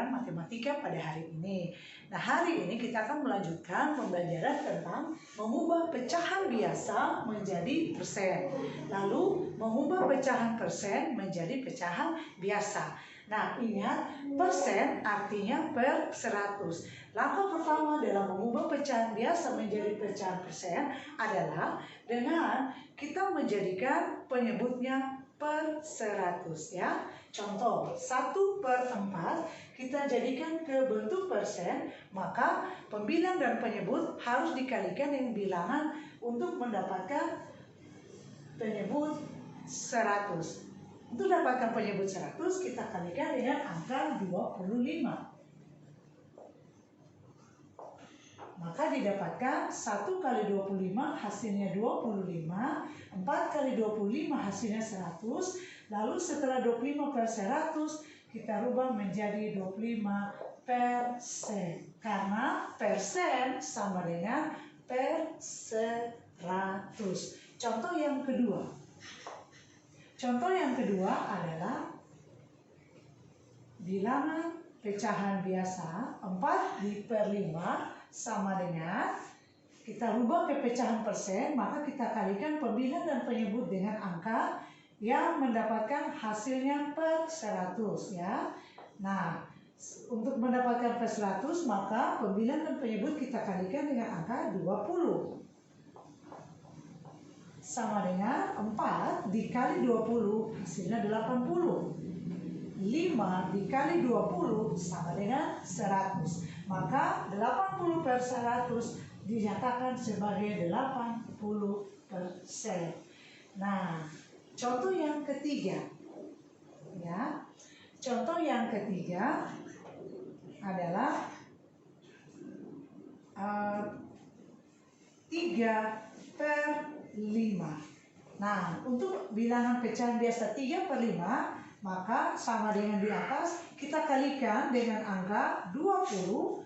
pelajaran matematika pada hari ini. Nah, hari ini kita akan melanjutkan pembelajaran tentang mengubah pecahan biasa menjadi persen. Lalu mengubah pecahan persen menjadi pecahan biasa. Nah, ingat, persen artinya per 100. Langkah pertama dalam mengubah pecahan biasa menjadi pecahan persen adalah dengan kita menjadikan penyebutnya per 100 ya. Contoh 1/4 kita jadikan ke bentuk persen, maka pembilang dan penyebut harus dikalikan dengan bilangan untuk mendapatkan penyebut 100. Untuk dapatkan penyebut 100 kita kalikan dengan angka 25. Maka didapatkan 1 kali 25 hasilnya 25, 4 kali 25 hasilnya 100, lalu setelah 25 per 100 kita rubah menjadi 25%. Karena persen sama dengan per 100. Contoh yang kedua. Contoh yang kedua adalah bilangan pecahan biasa 4/5 sama dengan kita rubah ke pecahan persen, maka kita kalikan pembilang dan penyebut dengan angka yang mendapatkan hasilnya per 100 ya. Nah, untuk mendapatkan per 100 maka pembilang dan penyebut kita kalikan dengan angka 20. Sama dengan 4 dikali 20 hasilnya 80. 5 dikali 20 sama dengan 100. Maka 80 per 100 dinyatakan sebagai 80%. Nah, contoh yang ketiga. Ya. Contoh yang ketiga adalah 3/5. Nah, untuk bilangan pecahan biasa 3/5 maka sama dengan di atas kita kalikan dengan angka 20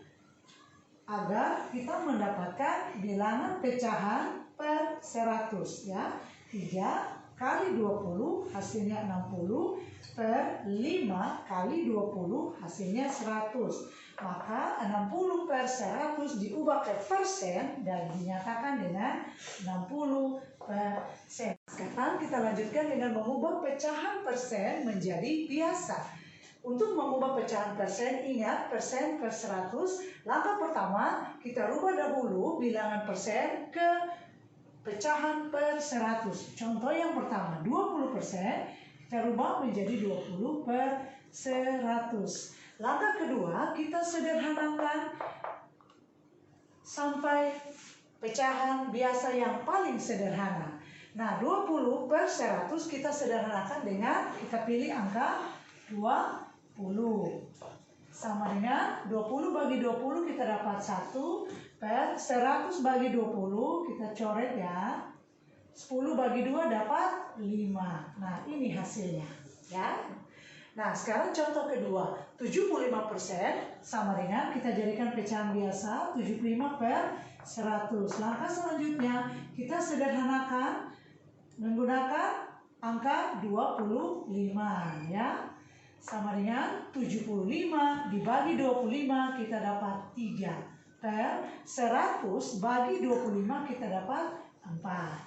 agar kita mendapatkan bilangan pecahan per 100 ya. 3 kali 20 hasilnya 60 per 5 kali 20 hasilnya 100. Maka 60 per 100 diubah ke persen dan dinyatakan dengan 60%. Sekarang kita lanjutkan dengan mengubah pecahan persen menjadi biasa. Untuk mengubah pecahan persen, ingat persen per 100. Langkah pertama, kita rubah dahulu bilangan persen ke pecahan per 100. Contoh yang pertama, 20%, kita rubah menjadi 20 per 100. Langkah kedua, kita sederhanakan sampai pecahan biasa yang paling sederhana. Nah, 20 per 100 kita sederhanakan dengan kita pilih angka 20. Sama dengan 20 bagi 20 kita dapat 1 per 100 bagi 20 kita coret ya. 10 bagi 2 dapat 5. Nah, ini hasilnya ya. Nah, sekarang contoh kedua, 75% sama dengan kita jadikan pecahan biasa 75 per 100. Langkah selanjutnya kita sederhanakan menggunakan angka 25 ya. Sama dengan 75 dibagi 25 kita dapat 3 per 100 bagi 25 kita dapat 4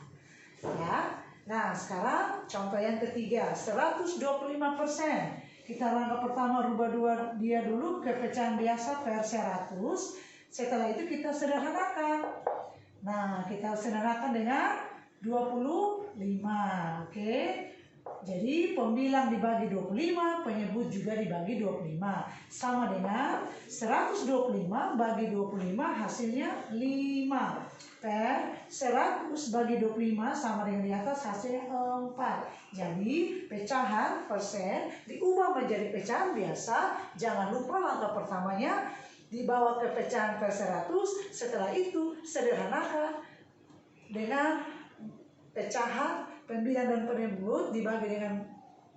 ya. Nah, sekarang contoh yang ketiga, 125%. Kita langkah pertama rubah dia dulu ke pecahan biasa per 100. Setelah itu kita sederhanakan. Nah, kita sederhanakan dengan 25. Oke. Jadi pembilang dibagi 25, penyebut juga dibagi 25. Sama dengan 125 bagi 25 hasilnya 5. Per 100 bagi 25 sama dengan di atas hasilnya 4. Jadi pecahan persen diubah menjadi pecahan biasa. Jangan lupa langkah pertamanya dibawa ke pecahan per 100. Setelah itu sederhanakan dengan pecahan pembilang dan penyebut dibagi dengan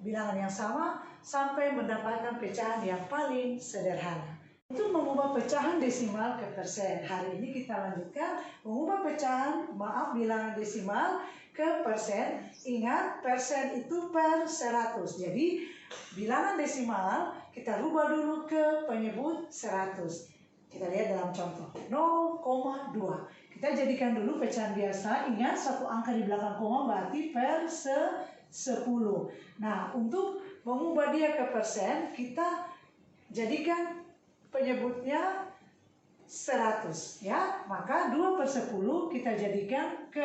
bilangan yang sama sampai mendapatkan pecahan yang paling sederhana. Untuk mengubah pecahan desimal ke persen, hari ini kita lanjutkan mengubah bilangan desimal ke persen. Ingat, persen itu per 100. Jadi, bilangan desimal kita rubah dulu ke penyebut 100. Kita lihat dalam contoh, 0,2. Kita jadikan dulu pecahan biasa. Ingat, satu angka di belakang koma berarti per 10. Nah, untuk mengubah dia ke persen, kita jadikan penyebutnya 100, ya. Maka 2/10 kita jadikan ke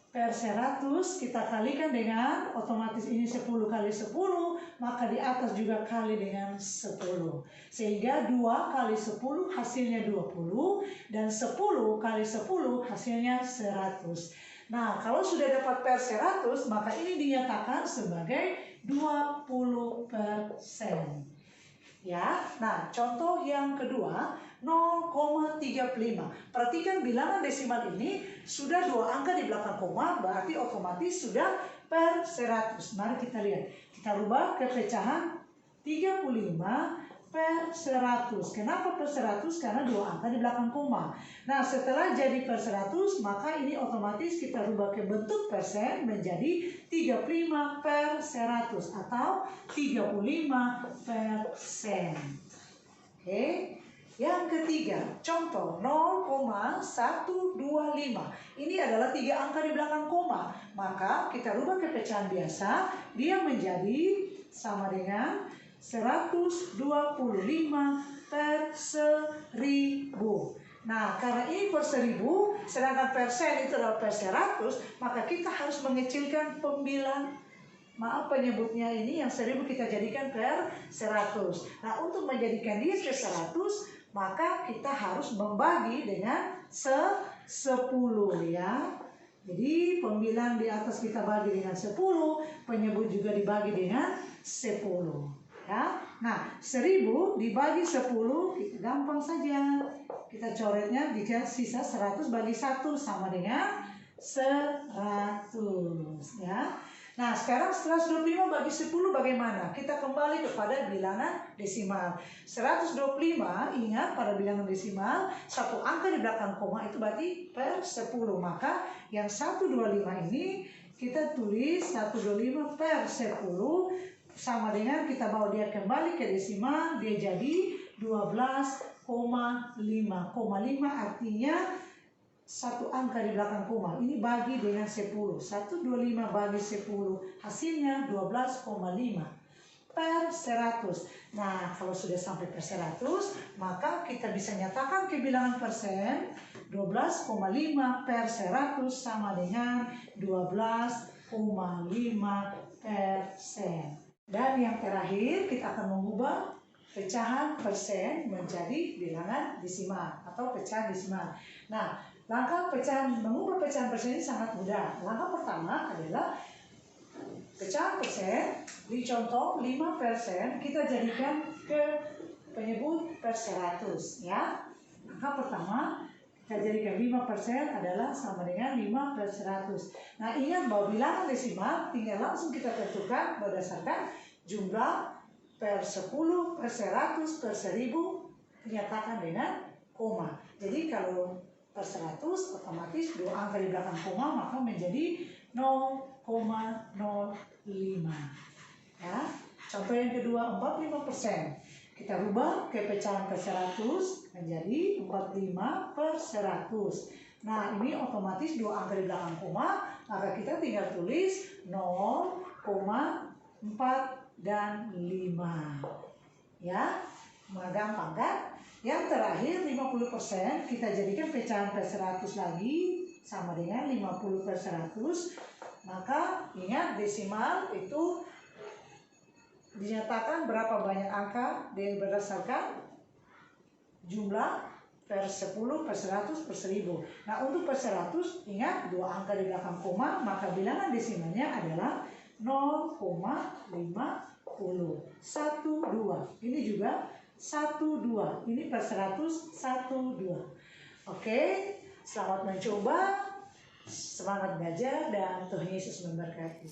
per 100, kita kalikan dengan, otomatis ini 10 kali 10, maka di atas juga kali dengan 10. Sehingga 2 kali 10 hasilnya 20, dan 10 kali 10 hasilnya 100. Nah, kalau sudah dapat per 100, maka ini dinyatakan sebagai 20%. Ya, nah contoh yang kedua 0,35. Perhatikan bilangan desimal ini sudah 2 angka di belakang koma, berarti otomatis sudah per 100. Mari kita lihat. Kita rubah ke pecahan 35 per 100. Kenapa per 100? Karena 2 angka di belakang koma. Nah, setelah jadi per 100, maka ini otomatis kita rubah ke bentuk persen menjadi 35 per 100 atau 35%. Oke. Yang ketiga, contoh 0,125. Ini adalah 3 angka di belakang koma. Maka kita rubah ke pecahan biasa, dia menjadi sama dengan 125 per 1000. Nah, karena ini per 1000, sedangkan persen itu adalah per 100, maka kita harus mengecilkan penyebutnya ini yang 1000 kita jadikan per 100. Nah, untuk menjadikan dia ke 100, maka kita harus membagi dengan 10, ya. Jadi pembilang di atas kita bagi dengan 10, penyebut juga dibagi dengan 10. Ya. Nah, 1000 dibagi 10, kita gampang saja. Kita coretnya jika sisa 100 bagi 1 sama dengan 100. Ya. Nah, sekarang 125 bagi 10 bagaimana? Kita kembali kepada bilangan desimal. 125, ingat pada bilangan desimal, satu angka di belakang koma itu berarti per 10. Maka yang 125 ini kita tulis 125 per 10 sama dengan kita bawa dia kembali ke desimal, dia jadi 12,5. 5 artinya satu angka di belakang koma. Ini bagi dengan 10. 125 bagi 10. Hasilnya 12,5 per 100. Nah, kalau sudah sampai per 100, maka kita bisa nyatakan kebilangan persen 12,5 per 100 sama dengan 12,5%. Dan yang terakhir, kita akan mengubah pecahan persen menjadi bilangan desimal atau pecahan desimal. Nah, mengubah pecahan persen ini sangat mudah. Langkah pertama adalah pecahan persen, di contoh 5%, kita jadikan ke penyebut per 100, ya. Langkah pertama, kita jadikan 5% adalah sama dengan 5 per 100. Nah, ingat bahwa bilangan desimal tinggal langsung kita tentukan berdasarkan jumlah per 10, per 100, per 1000, dinyatakan dengan koma. Jadi kalau per 100 otomatis 2 angka di belakang koma maka menjadi 0,05. Ya. Contoh yang kedua 45%. Kita rubah ke pecahan per 100 menjadi 45 per 100. Nah, ini otomatis 2 angka di belakang koma, maka kita tinggal tulis 0,4 dan 5. Ya, gampang kan? Yang terakhir 50%, kita jadikan pecahan per 100 lagi sama dengan 50 per 100. Maka ingat desimal itu dinyatakan berapa banyak angka berdasarkan jumlah per 10, per 100, per 1000. Nah, untuk per 100 ingat 2 angka di belakang koma, maka bilangan desimalnya adalah 0,50. 12. Ini juga 12. Ini per 100 12. Oke, selamat mencoba. Semangat belajar dan Tuhan Yesus memberkati.